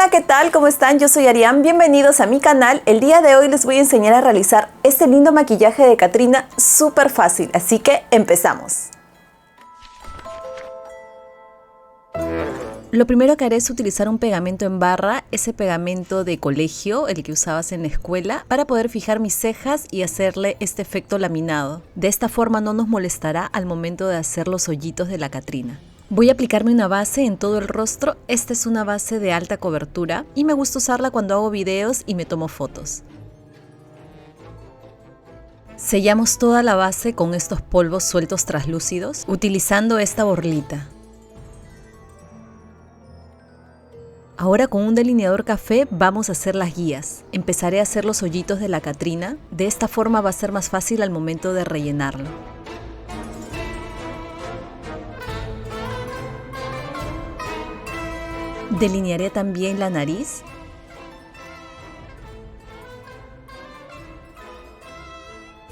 Hola, ¿qué tal? ¿Cómo están? Yo soy Arián, bienvenidos a mi canal. El día de hoy les voy a enseñar a realizar este lindo maquillaje de Catrina súper fácil, así que empezamos. Lo primero que haré es utilizar un pegamento en barra, ese pegamento de colegio, el que usabas en la escuela, para poder fijar mis cejas y hacerle este efecto laminado. De esta forma no nos molestará al momento de hacer los hoyitos de la Catrina. Voy a aplicarme una base en todo el rostro. Esta es una base de alta cobertura y me gusta usarla cuando hago videos y me tomo fotos. Sellamos toda la base con estos polvos sueltos translúcidos utilizando esta borlita. Ahora con un delineador café vamos a hacer las guías. Empezaré a hacer los hoyitos de la Catrina. De esta forma va a ser más fácil al momento de rellenarlo. Delinearé también la nariz.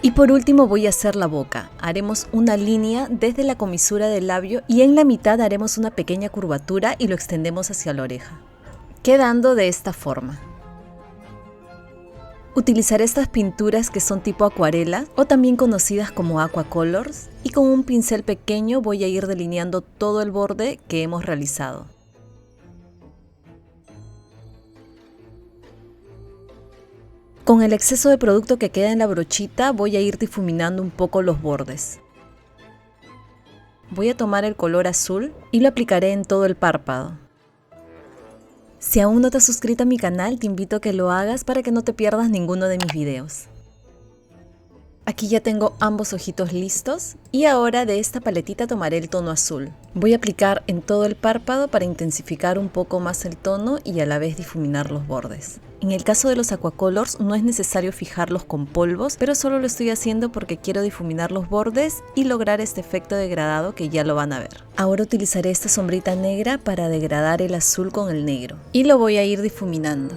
Y por último voy a hacer la boca. Haremos una línea desde la comisura del labio y en la mitad haremos una pequeña curvatura y lo extendemos hacia la oreja, quedando de esta forma. Utilizaré estas pinturas que son tipo acuarela o también conocidas como aquacolors y con un pincel pequeño voy a ir delineando todo el borde que hemos realizado. Con el exceso de producto que queda en la brochita voy a ir difuminando un poco los bordes. Voy a tomar el color azul y lo aplicaré en todo el párpado. Si aún no te has suscrito a mi canal, te invito a que lo hagas para que no te pierdas ninguno de mis videos. Aquí ya tengo ambos ojitos listos y ahora de esta paletita tomaré el tono azul. Voy a aplicar en todo el párpado para intensificar un poco más el tono y a la vez difuminar los bordes. En el caso de los aquacolors no es necesario fijarlos con polvos, pero solo lo estoy haciendo porque quiero difuminar los bordes y lograr este efecto degradado que ya lo van a ver. Ahora utilizaré esta sombrita negra para degradar el azul con el negro y lo voy a ir difuminando.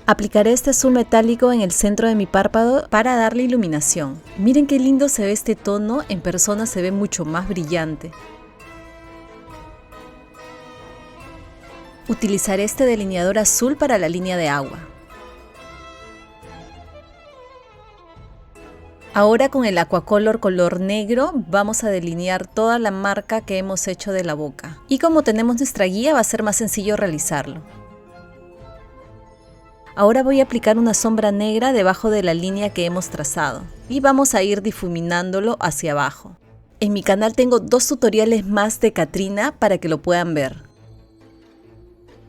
Aplicaré este azul metálico en el centro de mi párpado para darle iluminación. Miren qué lindo se ve este tono, en persona se ve mucho más brillante. Utilizaré este delineador azul para la línea de agua. Ahora con el aquacolor color negro vamos a delinear toda la marca que hemos hecho de la boca. Y como tenemos nuestra guía va a ser más sencillo realizarlo. Ahora voy a aplicar una sombra negra debajo de la línea que hemos trazado y vamos a ir difuminándolo hacia abajo. En mi canal tengo 2 tutoriales más de Catrina para que lo puedan ver.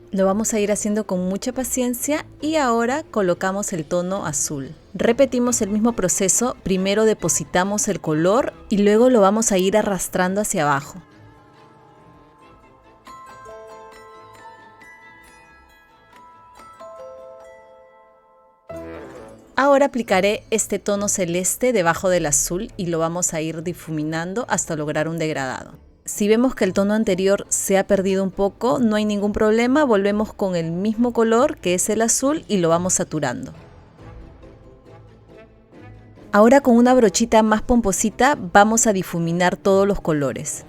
Lo vamos a ir haciendo con mucha paciencia y ahora colocamos el tono azul. Repetimos el mismo proceso, primero depositamos el color y luego lo vamos a ir arrastrando hacia abajo. Ahora aplicaré este tono celeste debajo del azul y lo vamos a ir difuminando hasta lograr un degradado. Si vemos que el tono anterior se ha perdido un poco, no hay ningún problema, volvemos con el mismo color que es el azul y lo vamos saturando. Ahora con una brochita más pomposita vamos a difuminar todos los colores.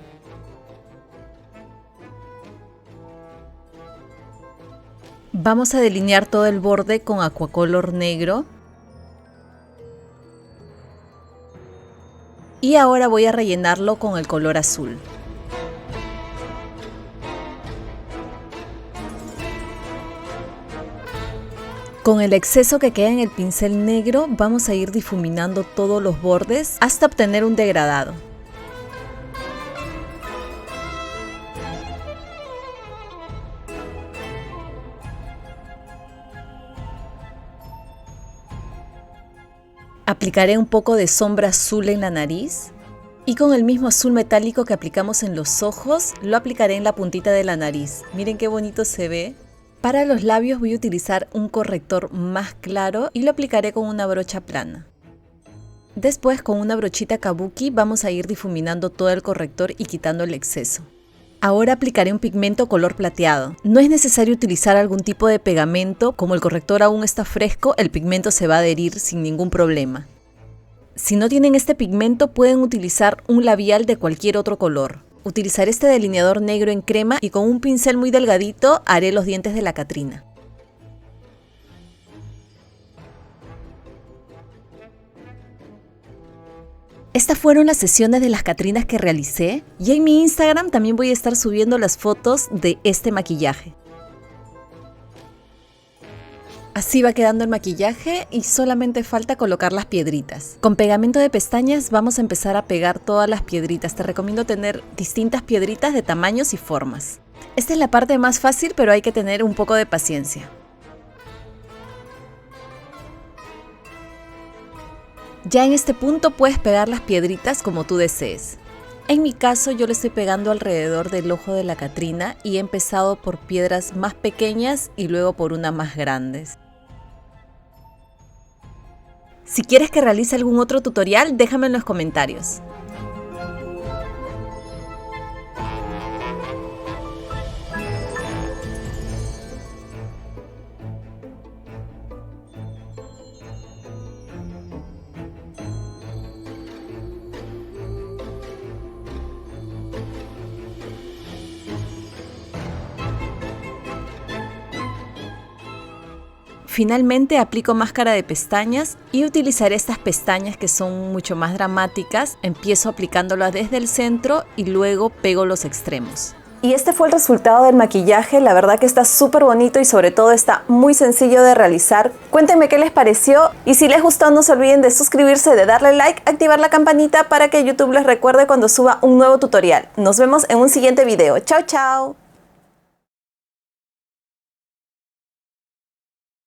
Vamos a delinear todo el borde con aquacolor negro. Y ahora voy a rellenarlo con el color azul. Con el exceso que queda en el pincel negro vamos a ir difuminando todos los bordes hasta obtener un degradado. Aplicaré un poco de sombra azul en la nariz y con el mismo azul metálico que aplicamos en los ojos, lo aplicaré en la puntita de la nariz. Miren qué bonito se ve. Para los labios voy a utilizar un corrector más claro y lo aplicaré con una brocha plana. Después con una brochita kabuki vamos a ir difuminando todo el corrector y quitando el exceso. Ahora aplicaré un pigmento color plateado. No es necesario utilizar algún tipo de pegamento, como el corrector aún está fresco, el pigmento se va a adherir sin ningún problema. Si no tienen este pigmento pueden utilizar un labial de cualquier otro color. Utilizaré este delineador negro en crema y con un pincel muy delgadito haré los dientes de la Catrina. Estas fueron las sesiones de las Catrinas que realicé y en mi Instagram también voy a estar subiendo las fotos de este maquillaje. Así va quedando el maquillaje y solamente falta colocar las piedritas. Con pegamento de pestañas vamos a empezar a pegar todas las piedritas. Te recomiendo tener distintas piedritas de tamaños y formas. Esta es la parte más fácil, pero hay que tener un poco de paciencia. Ya en este punto puedes pegar las piedritas como tú desees. En mi caso yo le estoy pegando alrededor del ojo de la Catrina y he empezado por piedras más pequeñas y luego por unas más grandes. Si quieres que realice algún otro tutorial, déjame en los comentarios. Finalmente aplico máscara de pestañas y utilizaré estas pestañas que son mucho más dramáticas. Empiezo aplicándolas desde el centro y luego pego los extremos. Y este fue el resultado del maquillaje. La verdad que está súper bonito y sobre todo está muy sencillo de realizar. Cuéntenme qué les pareció y si les gustó no se olviden de suscribirse, de darle like, activar la campanita para que YouTube les recuerde cuando suba un nuevo tutorial. Nos vemos en un siguiente video. ¡Chao, chao!